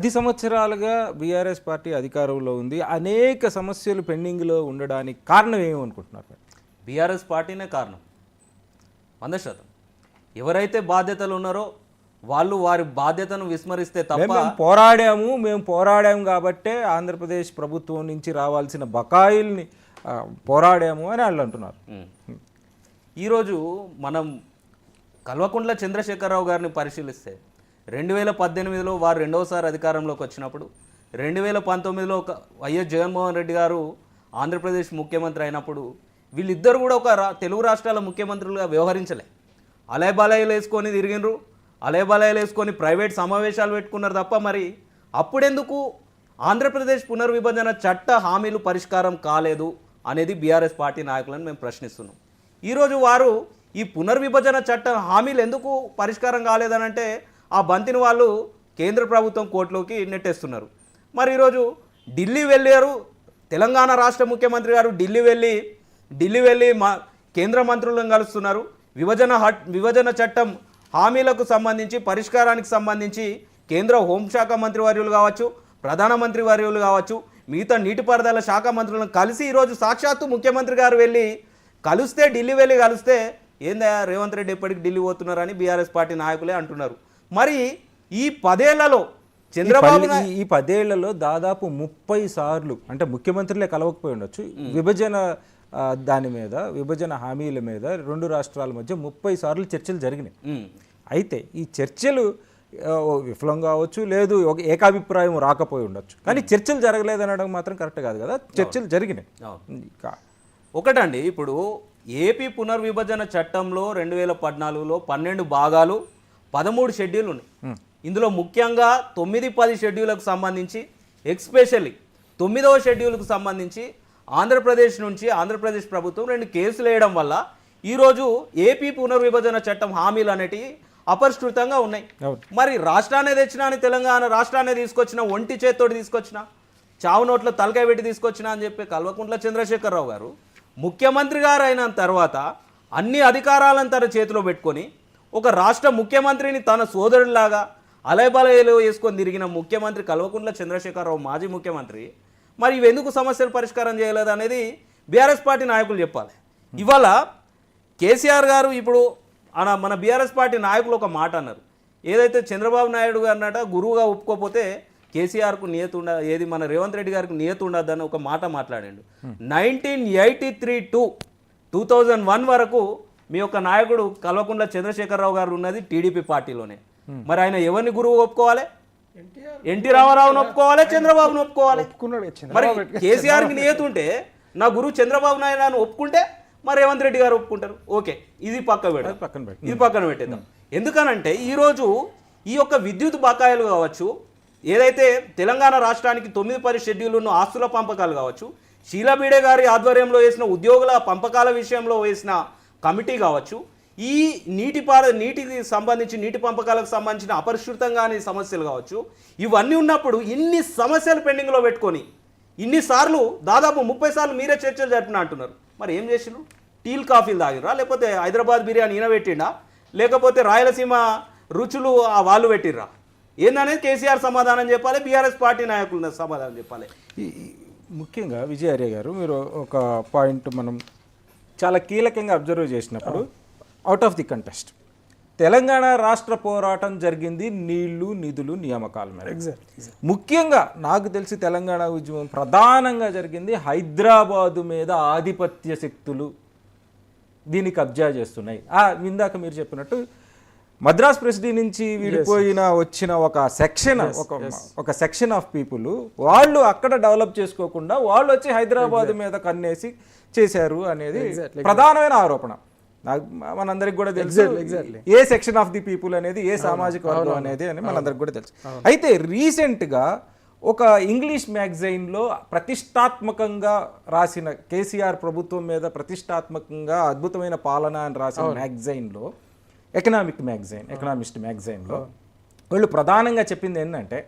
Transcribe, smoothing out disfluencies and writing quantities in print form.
10 సంవత్సరాలుగా BRS party అధికారంలో ఉంది. అనేక సమస్యలు పెండింగ్లో ఉండడానికి కారణం ఏమనుకుంటున్నారు? బీఆర్ఎస్ పార్టీనే కారణం 100%. ఎవరైతే బాధ్యతలు ఉన్నారో వాళ్ళు వారి బాధ్యతను విస్మరిస్తే తప్ప మేము పోరాడాము కాబట్టే ఆంధ్రప్రదేశ్ ప్రభుత్వం నుంచి రావాల్సిన బకాయిల్ని పోరాడాము అని వాళ్ళు అంటున్నారు. ఈరోజు మనం కల్వకుంట్ల చంద్రశేఖరరావు గారిని పరిశీలిస్తే 2018లో వారు రెండవసారి అధికారంలోకి వచ్చినప్పుడు 2019లో వైఎస్ జగన్మోహన్ రెడ్డి గారు ఆంధ్రప్రదేశ్ ముఖ్యమంత్రి అయినప్పుడు వీళ్ళిద్దరు కూడా ఒక తెలుగు రాష్ట్రాల ముఖ్యమంత్రులుగా వ్యవహరించలే. అలయబలయలు వేసుకొని తిరిగినరు, అలయబలయలు వేసుకొని ప్రైవేట్ సమావేశాలు పెట్టుకున్నారు తప్ప మరి అప్పుడెందుకు ఆంధ్రప్రదేశ్ పునర్విభజన చట్ట హామీలు పరిష్కారం కాలేదు అనేది బీఆర్ఎస్ పార్టీ నాయకులను మేము ప్రశ్నిస్తున్నాం. ఈరోజు వారు ఈ పునర్విభజన చట్ట హామీలు ఎందుకు పరిష్కారం కాలేదనంటే ఆ బంతిని వాళ్ళు కేంద్ర ప్రభుత్వం కోర్టులోకి నెట్టేస్తున్నారు. మరి ఈరోజు ఢిల్లీ వెళ్ళారు, తెలంగాణ రాష్ట్ర ముఖ్యమంత్రి గారు ఢిల్లీ వెళ్ళి కేంద్ర మంత్రులను కలుస్తున్నారు. విభజన చట్టం హామీలకు సంబంధించి పరిష్కారానికి సంబంధించి కేంద్ర హోంశాఖ మంత్రి వర్యులు కావచ్చు, ప్రధానమంత్రి వర్యులు కావచ్చు, మిగతా నీటిపారుదల శాఖ మంత్రులను కలిసి ఈరోజు సాక్షాత్తు ముఖ్యమంత్రి గారు ఢిల్లీ వెళ్ళి కలిస్తే ఏందా రేవంత్ రెడ్డి ఎప్పటికి ఢిల్లీ పోతున్నారని బీఆర్ఎస్ పార్టీ నాయకులే అంటున్నారు. మరి ఈ 10 ఏళ్లలో చంద్రబాబు ఈ 10 ఏళ్లలో దాదాపు 30 సార్లు అంటే ముఖ్యమంత్రులే కలవకపోయి ఉండొచ్చు విభజన విభజన హామీల మీద రెండు రాష్ట్రాల మధ్య 30 సార్లు చర్చలు జరిగినాయి. అయితే ఈ చర్చలు విఫలం కావచ్చు, లేదు ఏకాభిప్రాయం రాకపోయి ఉండొచ్చు, కానీ చర్చలు జరగలేదనడం మాత్రం కరెక్ట్ కాదు కదా. చర్చలు జరిగినాయి. ఒకటండి, ఇప్పుడు ఏపీ పునర్విభజన చట్టంలో 2014లో 12 భాగాలు 13 షెడ్యూల్ ఉన్నాయి. ఇందులో ముఖ్యంగా 9-10 షెడ్యూల్కు సంబంధించి ఎక్స్పెషల్లీ 9వ షెడ్యూల్కు సంబంధించి ఆంధ్రప్రదేశ్ ప్రభుత్వం 2 కేసులు వేయడం వల్ల ఈరోజు ఏపీ పునర్విభజన చట్టం హామీలు అనేటివి అపరిష్కృతంగా ఉన్నాయి. మరి రాష్ట్రాన్ని తెచ్చినా అని తెలంగాణ రాష్ట్రాన్ని తీసుకొచ్చిన, ఒంటి చేత్తోటి తీసుకొచ్చిన, చావు నోట్ల తలకాయ పెట్టి తీసుకొచ్చిన అని చెప్పి కల్వకుంట్ల చంద్రశేఖరరావు గారు ముఖ్యమంత్రి గారు అయిన తర్వాత అన్ని అధికారాలను తన చేతిలో పెట్టుకొని ఒక రాష్ట్ర ముఖ్యమంత్రిని తన సోదరుడిలాగా అలయబలయలు వేసుకొని తిరిగిన ముఖ్యమంత్రి కల్వకుంట్ల చంద్రశేఖరరావు మాజీ ముఖ్యమంత్రి మరి ఇవెందుకు సమస్యలు పరిష్కారం చేయలేదు అనేది బీఆర్ఎస్ పార్టీ నాయకులు చెప్పాలి. ఇవాళ కేసీఆర్ గారు ఇప్పుడు మన బీఆర్ఎస్ పార్టీ నాయకులు ఒక మాట అన్నారు, ఏదైతే చంద్రబాబు నాయుడు గారినట గురువుగా ఒప్పుకోకపోతే కేసీఆర్కు నియతి ఏది మన రేవంత్ రెడ్డి గారికి నియతి ఉండద్దని ఒక మాట మాట్లాడాడు. 1983 to 2001 వరకు మీ యొక్క నాయకుడు కల్వకుంట్ల చంద్రశేఖరరావు గారు ఉన్నది టీడీపీ పార్టీలోనే. మరి ఆయన ఎవరిని గురువు ఒప్పుకోవాలి? ఎన్టీ రామారావును ఒప్పుకోవాలి, చంద్రబాబును ఒప్పుకోవాలి. మరి కేసీఆర్కి నియతి ఉంటే నా గురువు చంద్రబాబు నాయుడు ఒప్పుకుంటే మరి రేవంత్ రెడ్డి గారు ఒప్పుకుంటారు. ఓకే, ఇది పక్కన పెట్టేద్దాం. ఎందుకనంటే ఈరోజు ఈ యొక్క విద్యుత్ బకాయిలు కావచ్చు, ఏదైతే తెలంగాణ రాష్ట్రానికి 9-10 షెడ్యూల్ను ఆస్తుల పంపకాలు కావచ్చు, షీలా బీడే గారి ఆధ్వర్యంలో వేసిన ఉద్యోగుల పంపకాల విషయంలో వేసిన కమిటీ కావచ్చు, ఈ నీటికి సంబంధించి నీటి పంపకాలకు సంబంధించిన అపరిష్కృతంగాని సమస్యలు కావచ్చు, ఇవన్నీ ఉన్నప్పుడు ఇన్ని సమస్యలు పెండింగ్లో పెట్టుకొని ఇన్నిసార్లు దాదాపు 30 సార్లు మీరే చర్చలు జరిపిన అంటున్నారు. మరి ఏం చేసినారు? టీలు కాఫీలు తాగిరా, లేకపోతే హైదరాబాద్ బిర్యానీ ఈయన పెట్టిండా, లేకపోతే రాయలసీమ రుచులు వాళ్ళు పెట్టిర్రా? ఏందనేది కేసీఆర్ సమాధానం చెప్పాలి, బీఆర్ఎస్ పార్టీ నాయకులు సమాధానం చెప్పాలి. ముఖ్యంగా విజయార్య గారు, మీరు ఒక పాయింట్ మనం చాలా కీలకంగా అబ్జర్వ్ చేసినప్పుడు, out of the contest Telangana రాష్ట్ర పోరాటం జరిగింది నీళ్లు, నిధులు, నియామకాల మీద. ముఖ్యంగా నాకు తెలిసి తెలంగాణ ఉద్యమం ప్రధానంగా జరిగింది హైదరాబాదు మీద ఆధిపత్య శక్తులు దీన్ని కబ్జా చేస్తున్నాయి. ఇందాక మీరు చెప్పినట్టు మద్రాస్ ప్రెసిడెన్సీ నుంచి వచ్చిన ఒక సెక్షన్ ఆఫ్ పీపుల్ వాళ్ళు అక్కడ డెవలప్ చేసుకోకుండా వాళ్ళు వచ్చి హైదరాబాద్ మీద కన్నేసి చేశారు అనేది ప్రధానమైన ఆరోపణ. మనందరికి కూడా తెలుసు ఏ సెక్షన్ ఆఫ్ ది పీపుల్ అనేది, ఏ సామాజిక వర్గం అనేది అని మనందరికి కూడా తెలుసు. అయితే రీసెంట్గా ఒక ఇంగ్లీష్ మ్యాగజైన్లో ప్రతిష్టాత్మకంగా రాసిన, కేసీఆర్ ప్రభుత్వం మీద ప్రతిష్టాత్మకంగా అద్భుతమైన పాలన అని రాసిన మ్యాగజైన్లో, ఎకనామిస్ట్ మ్యాగజైన్లో వాళ్ళు ప్రధానంగా చెప్పింది ఏంటంటే